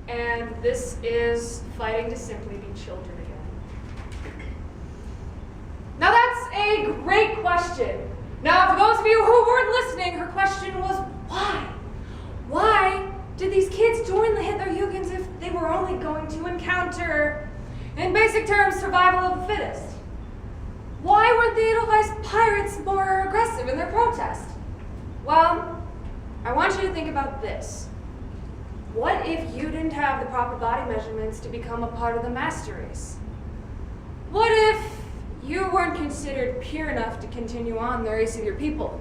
and this is fighting to simply be children again. Now that's a great question. Now for those of you who weren't listening, her question was why? Why did these kids join the Hitlerjugends if they were only going to encounter, in basic terms, survival of the fittest? Why weren't the Edelweiss pirates more aggressive in their protest? Well, I want you to think about this. What if you didn't have the proper body measurements to become a part of the master race? What if you weren't considered pure enough to continue on the race of your people?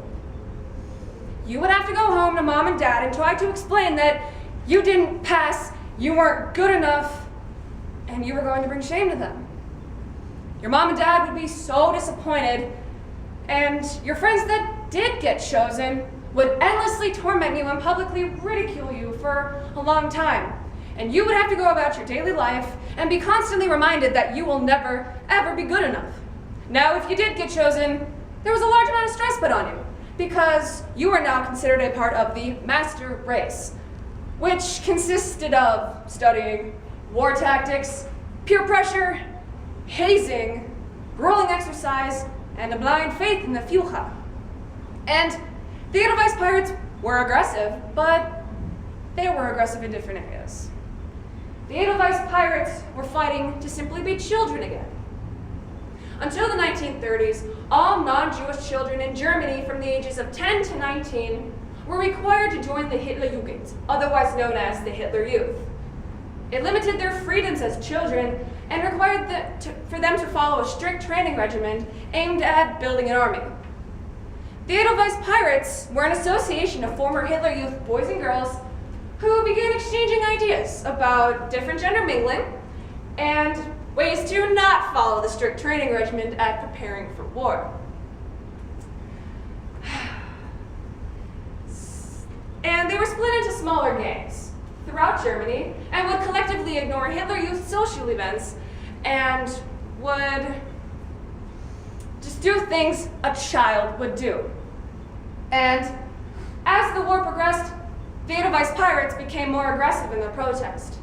You would have to go home to mom and dad and try to explain that you didn't pass, you weren't good enough, and you were going to bring shame to them. Your mom and dad would be so disappointed, and your friends that did get chosen would endlessly torment you and publicly ridicule you for a long time. And you would have to go about your daily life and be constantly reminded that you will never, ever be good enough. Now, if you did get chosen, there was a large amount of stress put on you because you are now considered a part of the master race, which consisted of studying, war tactics, peer pressure, hazing, grueling exercise, and a blind faith in the Führer. And the Edelweiss pirates were aggressive, but they were aggressive in different areas. The Edelweiss pirates were fighting to simply be children again. Until the 1930s, all non-Jewish children in Germany from the ages of 10 to 19 were required to join the Hitlerjugend, otherwise known as the Hitler Youth. It limited their freedoms as children and required for them to follow a strict training regimen aimed at building an army. The Edelweiss Pirates were an association of former Hitler Youth boys and girls who began exchanging ideas about different gender mingling and ways to not follow the strict training regimen at preparing for war. And they were split into smaller gangs throughout Germany and would collectively ignore Hitler Youth social events and would just do things a child would do. And as the war progressed, the Edelweiss pirates became more aggressive in their protest.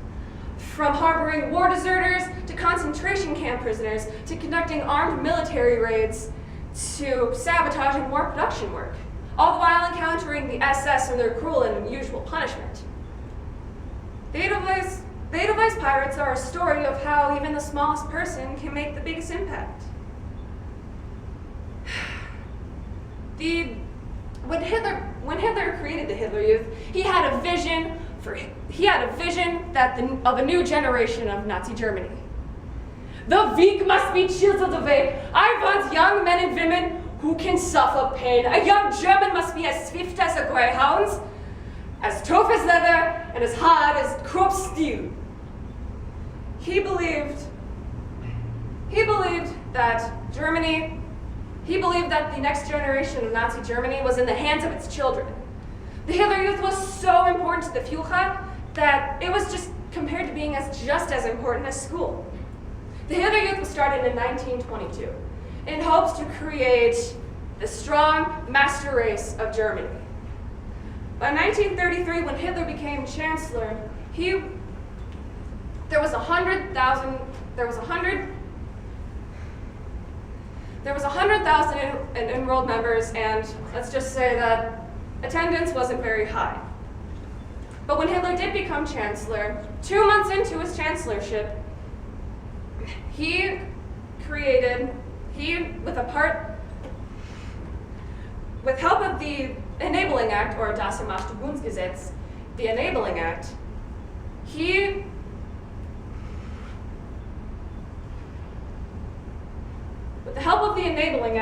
From harboring war deserters to concentration camp prisoners to conducting armed military raids to sabotaging war production work, all the while encountering the SS and their cruel and unusual punishment. The Edelweiss pirates are a story of how even the smallest person can make the biggest impact. When Hitler created the Hitler Youth, he had a vision of a new generation of Nazi Germany. The weak must be chiseled away. I want young men and women who can suffer pain. A young German must be as swift as a greyhound, as tough as leather, and as hard as Krupp steel. He believed that the next generation of Nazi Germany was in the hands of its children. The Hitler Youth was so important to the Führer that it was just compared to being just as important as school. The Hitler Youth was started in 1922 in hopes to create the strong master race of Germany. By 1933, when Hitler became chancellor, there was 100,000 enrolled members, and let's just say that attendance wasn't very high. But when Hitler did become chancellor, 2 months into his chancellorship, with help of the Enabling Act, or Das Ermächtigungsgesetz, the Enabling Act, with the help of the Enabling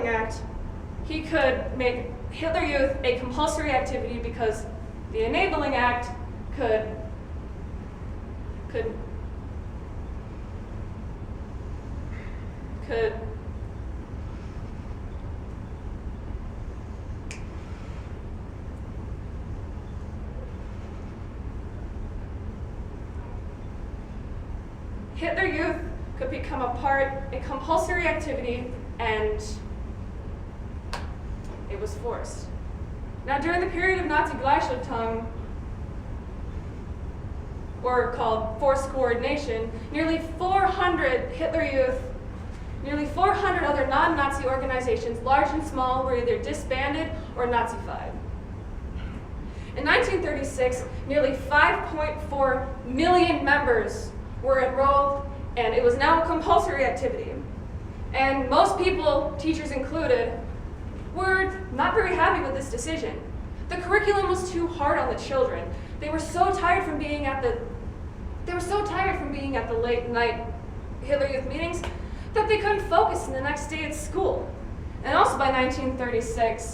Act, he could make Hitler Youth a compulsory activity because the Enabling Act could Hitler Youth could become a compulsory activity, and was forced. Now, during the period of Nazi Gleichschaltung, or called forced coordination, nearly 400 Hitler Youth, nearly 400 other non-Nazi organizations, large and small, were either disbanded or Nazified. In 1936, nearly 5.4 million members were enrolled, and it was now a compulsory activity. And most people, teachers included, were not very happy with this decision. The curriculum was too hard on the children. They were so tired from being at the late night Hitler Youth meetings that they couldn't focus the next day at school. And also by 1936,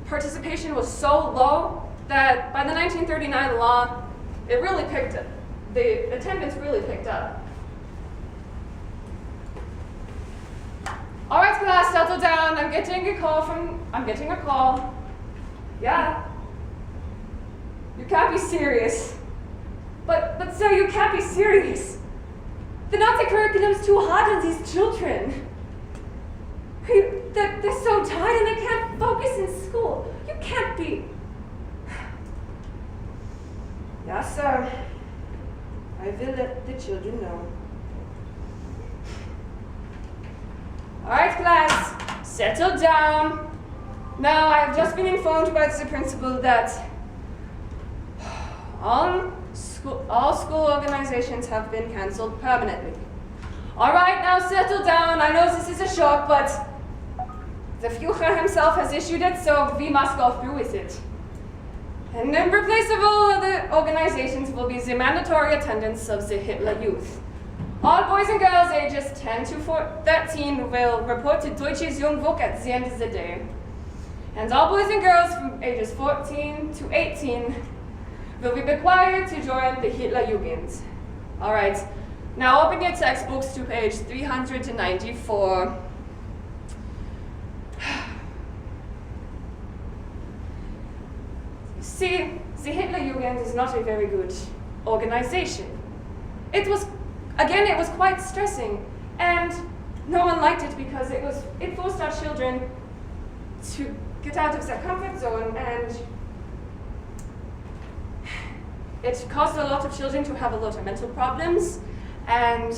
participation was so low that by the 1939 law, it really picked up. The attendance really picked up. All right, class, settle down. I'm getting a call. Yeah. You can't be serious. But sir, you can't be serious. The Nazi curriculum is too hard on these children. They're so tired and they can't focus in school. You can't be. Yes, sir. I will let the children know. All right, class, settle down. Now, I've just been informed by the principal that all school organizations have been cancelled permanently. All right, now settle down. I know this is a shock, but the Führer himself has issued it, so we must go through with it. And in replace of all other organizations will be the mandatory attendance of the Hitler Youth. All boys and girls ages 10 to 13 will report to Deutsches Jungvolk at the end of the day. And all boys and girls from ages 14 to 18 will be required to join the Hitler Jugend. All right, now open your textbooks to page 394. See, the Hitler Jugend is not a very good organization. It was quite stressing, and no one liked it because it forced our children to get out of their comfort zone, and it caused a lot of children to have a lot of mental problems, and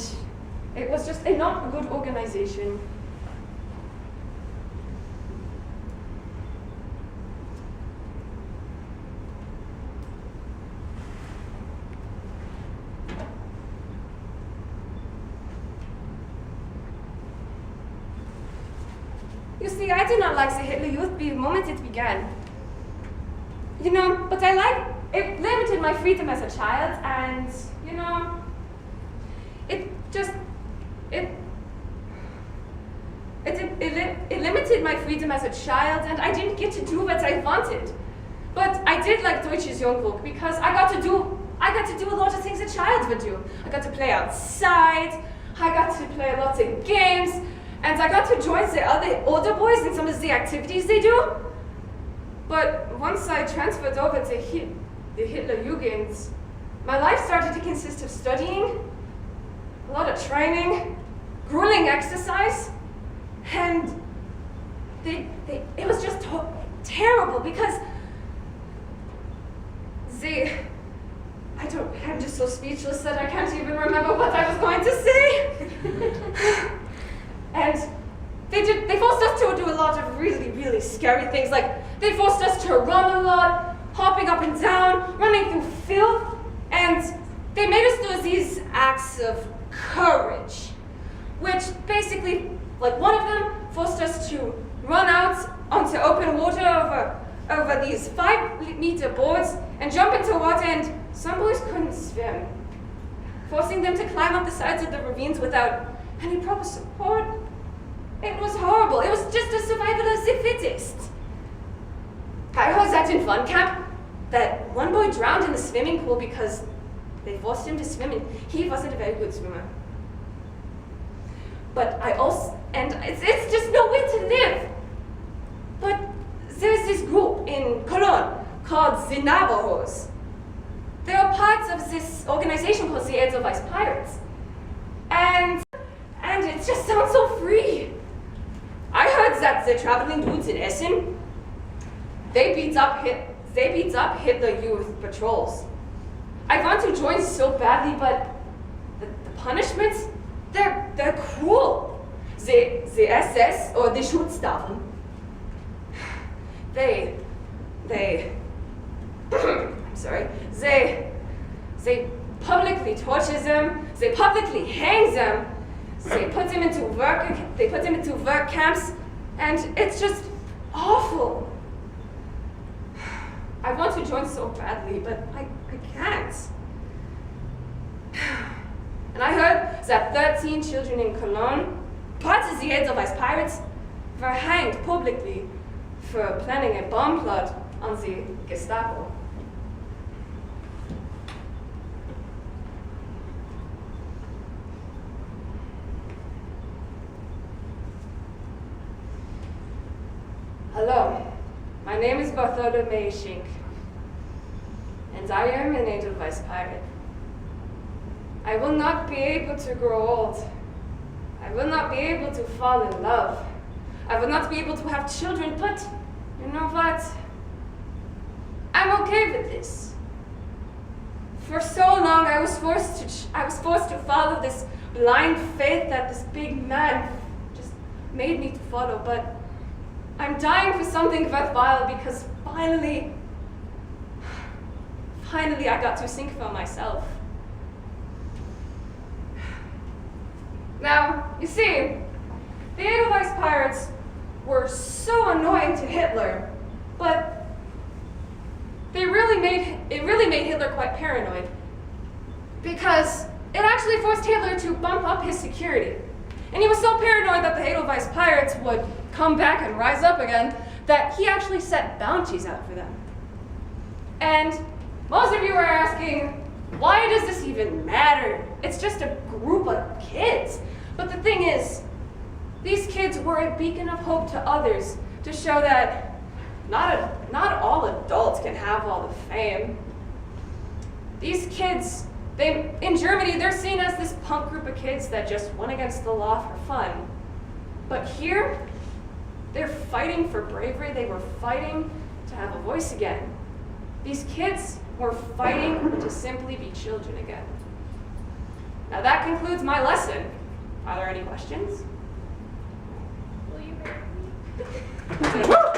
it was just a not good organization. You see, I did not like the Hitler Youth the moment it began. You know, but it limited my freedom as a child, and, you know, it limited my freedom as a child, and I didn't get to do what I wanted. But I did like Deutsches Jungvolk because I got to do a lot of things a child would do. I got to play outside, I got to play lots of games, and I got to join the other older boys in some of the activities they do. But once I transferred over to the Hitler Jugend, my life started to consist of studying, a lot of training, grueling exercise, and it was just terrible because I'm just so speechless that I can't even remember what I was going to say. And they forced us to do a lot of really, really scary things. Like, they forced us to run a lot, hopping up and down, running through filth, and they made us do these acts of courage, which basically, like, one of them forced us to run out onto open water over these 5-meter boards and jump into water, and some boys couldn't swim, forcing them to climb up the sides of the ravines without any proper support. It was horrible. It was just a survival of the fittest. I heard that in fun camp, that one boy drowned in the swimming pool because they forced him to swim, and he wasn't a very good swimmer. But it's just no way to live. But there's this group in Cologne called the Navajos. They are parts of this organization called the Edelweiss Pirates. And it just sounds so free. that the traveling dudes in Essen, they beat up Hitler Youth patrols. I want to join so badly, but the punishments, they're cruel. The SS or the Schutzstaffen, they I'm sorry, they publicly torture them, they publicly hang them, they put them into work camps, and it's just awful. I want to join so badly, but I can't. And I heard that 13 children in Cologne, part of the Edelweiss pirates, were hanged publicly for planning a bomb plot on the Gestapo. Hello, my name is Bode Schink, and I am an Edelweiss pirate. I will not be able to grow old. I will not be able to fall in love. I will not be able to have children, but you know what? I'm okay with this. For so long, I was forced to follow this blind faith that this big man just made me to follow, but I'm dying for something worthwhile because finally I got to think for myself. Now, you see, the Edelweiss pirates were so annoying to Hitler, but it really made Hitler quite paranoid, because it actually forced Hitler to bump up his security. And he was so paranoid that the Edelweiss pirates would come back and rise up again that he actually set bounties out for them. And most of you are asking, why does this even matter? It's just a group of kids. But the thing is, these kids were a beacon of hope to others, to show that not all adults can have all the fame. These kids, in Germany, they're seen as this punk group of kids that just went against the law for fun. But here, they're fighting for bravery. They were fighting to have a voice again. These kids were fighting to simply be children again. Now that concludes my lesson. Are there any questions? Will you marry me?